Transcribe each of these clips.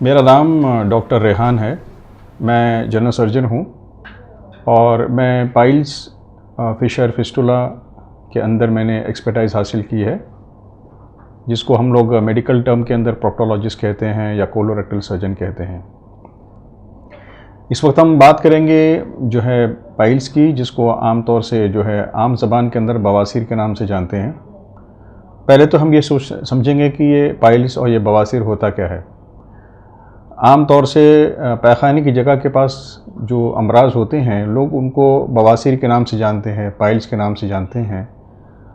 मेरा नाम डॉक्टर रेहान है। मैं जनरल सर्जन हूँ और मैं पाइल्स फिशर फिस्टुला के अंदर मैंने एक्सपर्टाइज हासिल की है, जिसको हम लोग मेडिकल टर्म के अंदर प्रोक्टोलॉजिस्ट कहते हैं या कोलोरेक्टल सर्जन कहते हैं। इस वक्त हम बात करेंगे जो है पाइल्स की, जिसको आम तौर से जो है आम ज़बान के अंदर बवासीर के नाम से जानते हैं। पहले तो हम ये समझेंगे कि ये पाइल्स और ये बवासीर होता क्या है। आम तौर से पैखाने की जगह के पास जो अमराज होते हैं, लोग उनको बवासीर के नाम से जानते हैं, पाइल्स के नाम से जानते हैं।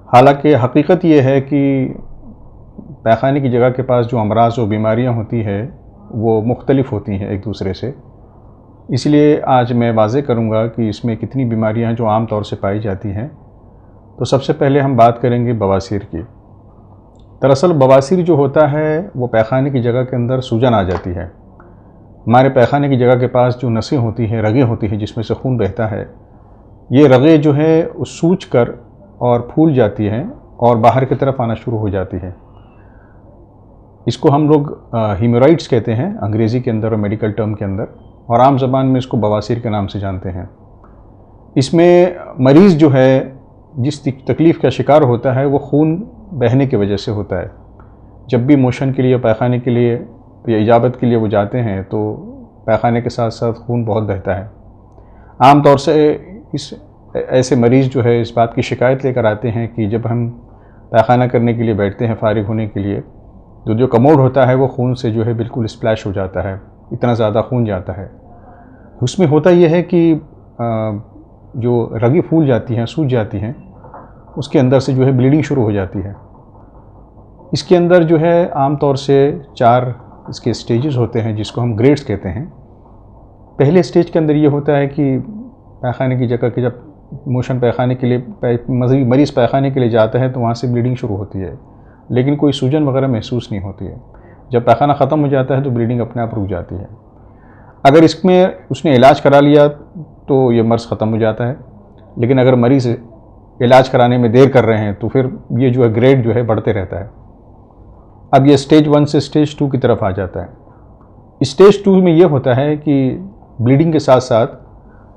हालांकि हकीकत ये है कि पैखाने की जगह के पास जो अमराज और बीमारियां होती है वो मुख्तलिफ होती हैं एक दूसरे से। इसलिए आज मैं वाज़ेह करूंगा कि इसमें कितनी बीमारियां जो आम तौर से पाई जाती हैं। तो सबसे पहले हम बात करेंगे बवासीर की। दरअसल बवासीर जो होता है वो पैखाने की जगह के अंदर सूजन आ जाती है। हमारे पैखाने की जगह के पास जो नसें होती हैं, रगें होती हैं जिसमें से खून बहता है, ये रगें जो है सूज कर और फूल जाती हैं और बाहर की तरफ आना शुरू हो जाती है। इसको हम लोग हीमोरॉइड्स कहते हैं अंग्रेज़ी के अंदर और मेडिकल टर्म के अंदर, और आम ज़बान में इसको बवासीर के नाम से जानते हैं। इसमें मरीज़ जो है जिस तकलीफ़ का शिकार होता है वो खून बहने की वजह से होता है। जब भी मोशन के लिए, पैखाने के लिए या इजाबत के लिए वो जाते हैं तो पैखाने के साथ साथ खून बहुत बहता है। आम तौर से ऐसे मरीज़ जो है इस बात की शिकायत लेकर आते हैं कि जब हम पैखाना करने के लिए बैठते हैं, फारिग होने के लिए, तो जो कमोड होता है वो खून से जो है बिल्कुल स्प्लैश हो जाता है, इतना ज़्यादा खून जाता है। उसमें होता यह है कि जो रगें फूल जाती हैं, सूज जाती हैं, उसके अंदर से जो है ब्लीडिंग शुरू हो जाती है। इसके अंदर जो है आम तौर से 4 इसके स्टेजेस होते हैं जिसको हम ग्रेड्स कहते हैं। पहले स्टेज के अंदर ये होता है कि पैखाने की जगह के जब मोशन पैखाने के लिए मरीज़ पैखाने के लिए जाता है तो वहाँ से ब्लीडिंग शुरू होती है, लेकिन कोई सूजन वगैरह महसूस नहीं होती है। जब पैखाना ख़त्म हो जाता है तो ब्लीडिंग अपने आप रुक जाती है। अगर इसमें उसने इलाज करा लिया तो ये मर्ज़ ख़त्म हो जाता है, लेकिन अगर मरीज़ इलाज कराने में देर कर रहे हैं तो फिर ये जो है ग्रेड जो है बढ़ते रहता है। अब ये स्टेज 1 से स्टेज 2 की तरफ आ जाता है। स्टेज 2 में ये होता है कि ब्लीडिंग के साथ साथ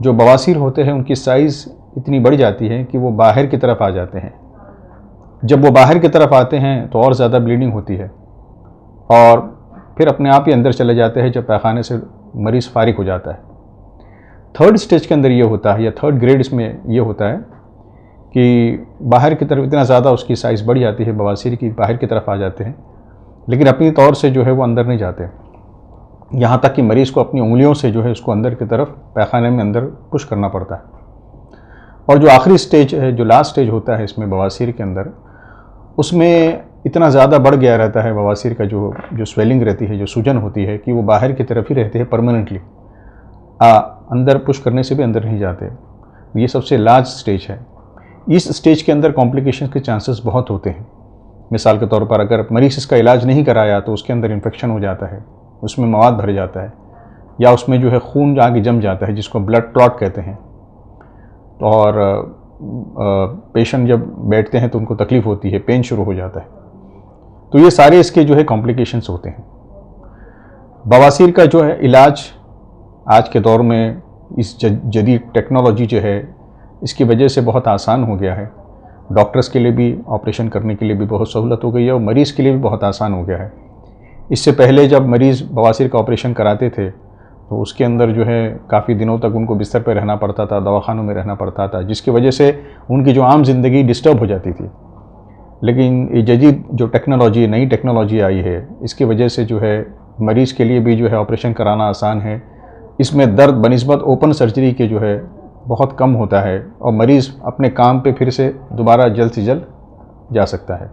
जो बवासीर होते हैं उनकी साइज़ इतनी बढ़ जाती है कि वो बाहर की तरफ आ जाते हैं। जब वो बाहर की तरफ आते हैं तो और ज़्यादा ब्लीडिंग होती है और फिर अपने आप ही अंदर चले जाते हैं जब पैखाने से मरीज़ फारिग हो जाता है। थर्ड स्टेज के अंदर ये होता है, या थर्ड ग्रेड इसमें ये होता है कि बाहर की तरफ इतना ज़्यादा उसकी साइज़ बढ़ जाती है, बवासीर की बाहर की तरफ आ जाते हैं, लेकिन अपनी तौर से जो है वो अंदर नहीं जाते। यहाँ तक कि मरीज़ को अपनी उंगलियों से जो है उसको अंदर की तरफ पैखाने में अंदर पुश करना पड़ता है। और जो आखिरी स्टेज है, जो लास्ट स्टेज होता है इसमें बवासीर के अंदर, उसमें इतना ज़्यादा बढ़ गया रहता है बवासीर का जो स्वेलिंग रहती है, जो सूजन होती है, कि वो बाहर की तरफ ही रहते हैं परमानेंटली, अंदर पुश करने से भी अंदर नहीं जाते। ये सबसे लास्ट स्टेज है। इस स्टेज के अंदर कॉम्प्लिकेशन के चांसेस बहुत होते हैं। मिसाल के तौर पर अगर मरीज़ इसका इलाज नहीं कराया तो उसके अंदर इन्फेक्शन हो जाता है, उसमें मवाद भर जाता है, या उसमें जो है खून आगे जम जाता है जिसको ब्लड क्लॉट कहते हैं। और पेशेंट जब बैठते हैं तो उनको तकलीफ़ होती है, पेन शुरू हो जाता है। तो ये सारे इसके जो है कॉम्प्लिकेशंस होते हैं। बवासीर का जो है इलाज आज के दौर में इस जदीद टेक्नोलॉजी जो है इसकी वजह से बहुत आसान हो गया है। डॉक्टर्स के लिए भी, ऑपरेशन करने के लिए भी बहुत सहूलत हो गई है और मरीज़ के लिए भी बहुत आसान हो गया है। इससे पहले जब मरीज़ बवासीर का ऑपरेशन कराते थे तो उसके अंदर जो है काफ़ी दिनों तक उनको बिस्तर पर रहना पड़ता था, दवाखानों में रहना पड़ता था, जिसकी वजह से उनकी जो आम ज़िंदगी डिस्टर्ब हो जाती थी। लेकिन ये जदीद जो टेक्नोलॉजी, नई टेक्नोलॉजी आई है, इसकी वजह से जो है मरीज़ के लिए भी जो है ऑपरेशन कराना आसान है। इसमें दर्द बनिस्बत ओपन सर्जरी के जो है बहुत कम होता है और मरीज़ अपने काम पे फिर से दोबारा जल्द से जल्द जा सकता है।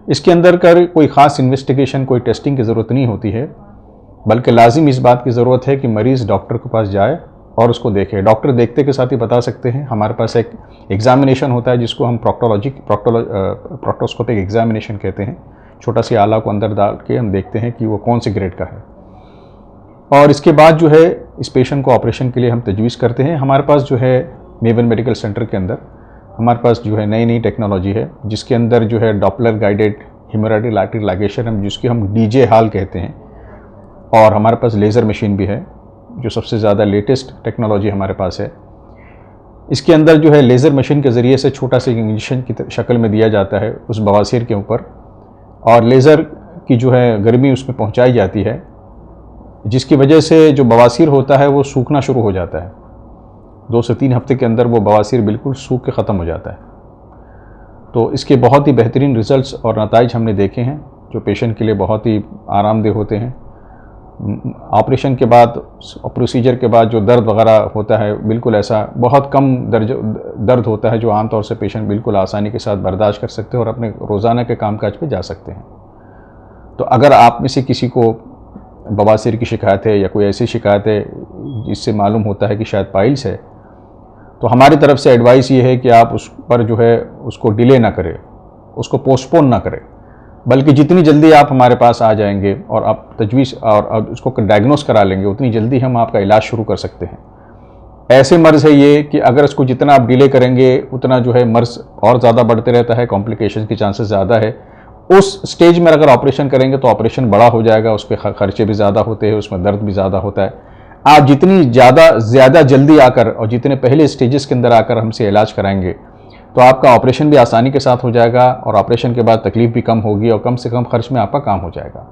इसके अंदर कर कोई ख़ास इन्वेस्टिगेशन, कोई टेस्टिंग की ज़रूरत नहीं होती है, बल्कि लाजिम इस बात की ज़रूरत है कि मरीज़ डॉक्टर के पास जाए और उसको देखे। डॉक्टर देखते के साथ ही बता सकते हैं। हमारे पास एक एग्ज़ामिनेशन होता है जिसको हम प्रोक्टोस्कोपिक एग्ज़ामिनेशन कहते हैं। छोटा सी आला को अंदर डाल के हम देखते हैं कि वो कौन से ग्रेड का है, और इसके बाद जो है इस पेशेंट को ऑपरेशन के लिए हम तजवीज़ करते हैं। हमारे पास जो है मेवन मेडिकल सेंटर के अंदर हमारे पास जो है नई नई टेक्नोलॉजी है, जिसके अंदर जो है डॉपलर गाइडेड हेमोरेडिक आर्टरी लाइगेशन, जिसकी हम डीजे हाल कहते हैं, और हमारे पास लेज़र मशीन भी है, जो सबसे ज़्यादा लेटेस्ट टेक्नोलॉजी हमारे पास है। इसके अंदर जो है लेज़र मशीन के ज़रिए से छोटा सा इंजेक्शन की शक्ल में दिया जाता है उस बवासीर के ऊपर, और लेज़र की जो है गर्मी उसमें पहुंचाई जाती है, जिसकी वजह से जो बवासीर होता है वो सूखना शुरू हो जाता है। 2 से 3 हफ्ते के अंदर वो बवासीर बिल्कुल सूख के ख़त्म हो जाता है। तो इसके बहुत ही बेहतरीन रिज़ल्ट्स और नताइज हमने देखे हैं, जो पेशेंट के लिए बहुत ही आरामदेह होते हैं। ऑपरेशन के बाद, प्रोसीजर के बाद जो दर्द वगैरह होता है, बिल्कुल ऐसा बहुत कम दर्द होता है, जो आमतौर से पेशेंट बिल्कुल आसानी के साथ बर्दाश्त कर सकते हैं और अपने रोज़ाना के कामकाज पे जा सकते हैं। तो अगर आप में से किसी को बवासीर की शिकायत है या कोई ऐसी शिकायत है जिससे मालूम होता है कि शायद पाइल्स है, तो हमारी तरफ से एडवाइस ये है कि आप उस पर जो है उसको डिले ना करें, उसको पोस्टपोन ना करें, बल्कि जितनी जल्दी आप हमारे पास आ जाएंगे और आप तजवीज़ और उसको डायग्नोस करा लेंगे, उतनी जल्दी हम आपका इलाज शुरू कर सकते हैं। ऐसे मर्ज़ है ये कि अगर इसको जितना आप डिले करेंगे उतना जो है मर्ज़ और ज़्यादा बढ़ते रहता है, कॉम्प्लिकेशन के चांसेस ज़्यादा है। उस स्टेज में अगर ऑपरेशन करेंगे तो ऑपरेशन बड़ा हो जाएगा, उस पर खर्चे भी ज़्यादा होते हैं, उसमें दर्द भी ज़्यादा होता है। आप जितनी ज़्यादा जल्दी आकर और जितने पहले स्टेजेस के अंदर आकर हमसे इलाज कराएंगे तो आपका ऑपरेशन भी आसानी के साथ हो जाएगा और ऑपरेशन के बाद तकलीफ भी कम होगी और कम से कम खर्च में आपका काम हो जाएगा।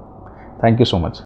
Thank you so much.